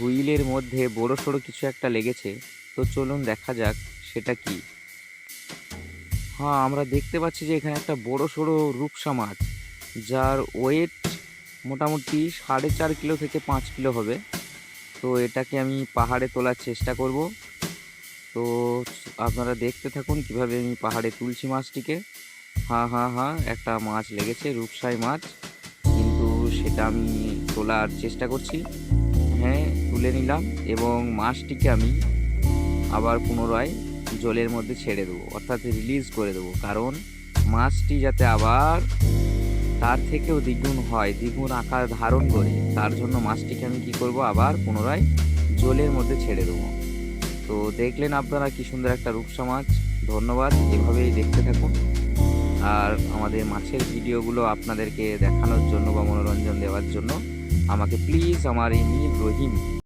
হুইলের মধ্যে বড়সড় কিছু একটা লেগেছে। তো চলুন দেখা যাক সেটা কি। হ্যাঁ, আমরা দেখতে পাচ্ছি যে এখানে একটা বড়সড় রূপসা মাছ, যার ওয়েট মোটামুটি 4.5 কিলো থেকে 5 কিলো হবে। তো এটাকে আমি পাহাড়ে তোলার চেষ্টা করব। তো আপনারা দেখতে থাকুন কিভাবে আমি পাহাড়ে তুলছি মাছটিকে। হ্যাঁ হ্যাঁ হ্যাঁ, একটা মাছ লেগেছে, রূপসাই মাছ, কিন্তু সেটা আমি তোলার চেষ্টা করছি। হ্যাঁ, তুলে নিলাম এবং মাছটিকে আমি আবার পুনরায় জলের মধ্যে ছেড়ে দেবো, অর্থাৎ রিলিজ করে দেবো, কারণ মাছটি যাতে আবার তার থেকেও দ্বিগুণ হয়, দ্বিগুণ আকার ধারণ করে, তার জন্য মাছটিকে আমি কি করব, আবার পুনরায় জলের মধ্যে ছেড়ে দেবো। তো দেখলেন আপনারা কি সুন্দর একটা রূপসা মাছ। ধন্যবাদ, এভাবেই দেখতে থাকুন। আর আমাদের মাছের ভিডিওগুলো আপনাদেরকে দেখানোর জন্য বা মনোরঞ্জন দেওয়ার জন্য আমাকে প্লিজ আমার এই নীল রহিম